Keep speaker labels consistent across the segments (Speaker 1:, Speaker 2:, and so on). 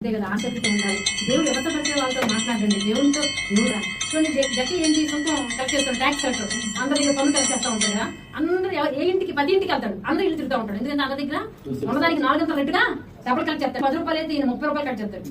Speaker 1: అంతే కదా, ఆసక్తితో ఉండాలి. దేవుడు ఎవరితో పడితే వాళ్ళతో మాట్లాడండి, దేవుడితో దేవుడు చూడండి. జక్కి ఏంటి సొంతం కలెక్ట్ చేస్తాడు, ట్యాక్స్ కలెక్టర్, అందరి దగ్గర పన్ను కలెక్ట్ చేస్తూ ఉంటాడు కదా. అందరూ ఏ ఇంటికి 10 ఇంటికి వెళ్తాడు, అందరూ ఇల్లు తిరుగుతూ ఉంటాడు. ఎందుకంటే అన్న దగ్గర ఉన్నదానికి 400 రెట్టుగా డబ్బులు కలెక్ట్ చేస్తాడు. 10 రూపాయలు అయితే 30 రూపాయలు కలెక్ట్ చేస్తాడు.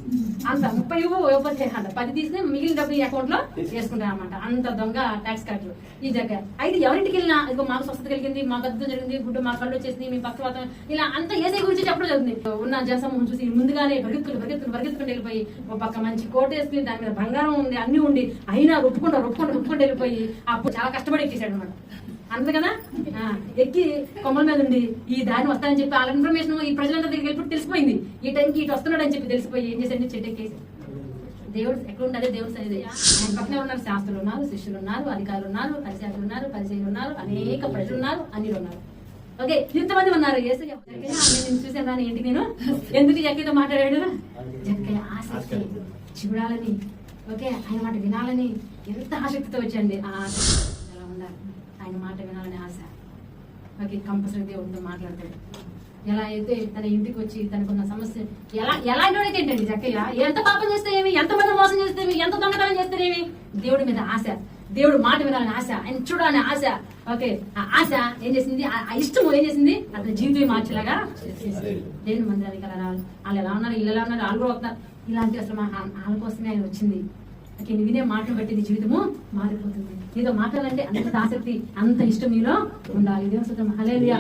Speaker 1: అంత 30 ఇవ్వకపోతే 10 తీసి మిగిలిన డబ్బు అకౌంట్ లో వేసుకుంటారు అనమాట. అంత దొంగ ట్యాక్స్ కలెక్టర్ ఈ దగ్గర. అయితే ఎవరింటికి వెళ్ళినా ఇదిగో మాకు స్వస్థత కలిగింది, మాకు అద్భుతం జరిగింది, గుడ్డు మా కళ్ళు వచ్చేసింది, మీ పక్షవాతం, ఇలా అంత ఏసై గురించి చెప్పడం జరుగుతుంది. ఉన్న జనసమూహం చూసి ముందుగానే పరిగెత్తుకుని వెళ్ళిపోయి ఒక పక్క మంచి కోట వేసుకుని దాని మీద బంగారం ఉంది, అన్ని ఉండి అయినా ఒప్పుకుంటూ వెళ్ళిపోయి అప్పుడు చాలా కష్టపడి ఎక్కేసాడు అనమాట. అంతే కదా, ఎక్కి కొమ్మల మీద ఉండి ఈ దారిని వస్తానని చెప్పి వాళ్ళ ఇన్ఫర్మేషన్ ఈ ప్రజలందరి దగ్గరికి వెళ్ళిపోయి తెలిసిపోయింది. ఈ టైంకి ఇటు వస్తున్నాడు అని చెప్పి తెలిసిపోయి ఏం చేశాడు, చెట్టు ఎక్కేసి. దేవుడు ఎక్కడ ఉండాలి, దేవుడు సన్నిధి. ఆయన పక్కనే ఉన్నారు, శాస్త్రులు ఉన్నారు, శిష్యులు ఉన్నారు, అధికారులు ఉన్నారు, పరిచారులు ఉన్నారు, పరిచయులు ఉన్నారు, అనేక ప్రజలు ఉన్నారు, అన్ని ఉన్నారు. ఓకే, ఇంతమంది ఉన్నారు. నేను చూసాను దాని ఏంటి, నేను ఎందుకు జక్కయ్యతో మాట్లాడాడు, జక్కయ్య ఆసక్తి చూడాలని, ఓకే ఆయన మాట వినాలని ఎంత ఆసక్తితో వచ్చండి. ఆ ఆసక్తి ఎలా ఉండాలి, ఆయన మాట వినాలని ఆశ. ఓకే, కంపల్సరీ దేవుడితో మాట్లాడతాడు. ఎలా అయితే తన ఇంటికి వచ్చి తనకున్న సమస్య ఎలాంటి వాడికి ఏంటండి జక్కయ్య, ఎంత పాపం చేస్తేనేమి, ఎంతమంది మోసం చేస్తేమి, ఎంత దొంగతనం చేస్తేనేమి, దేవుడి మీద ఆశ, దేవుడు మాట వినాలని ఆశ, ఆయన చూడాలని ఆశ. ఓకే, ఆ ఆశ ఏం చేసింది, ఆ ఇష్టం ఏం చేసింది, అతని జీవితం మార్చేలాగా దేవుని మందిరానికి అలా రావాలి. వాళ్ళు ఎలా ఉన్నారు, ఇల్లు ఎలా ఉన్నారు, వాళ్ళు కూడా వస్తున్నారు. ఇలాంటి అసలు వాళ్ళ కోసమే ఆయన వచ్చింది. ఓకే, నీ వినే మాటను బట్టి నీ జీవితము మారిపోతుంది. నీతో మాట్లాడాలంటే అంత ఆసక్తి, అంత ఇష్టం నీలో ఉండాలి. దేవుని స్తోత్రం, హల్లెలూయా.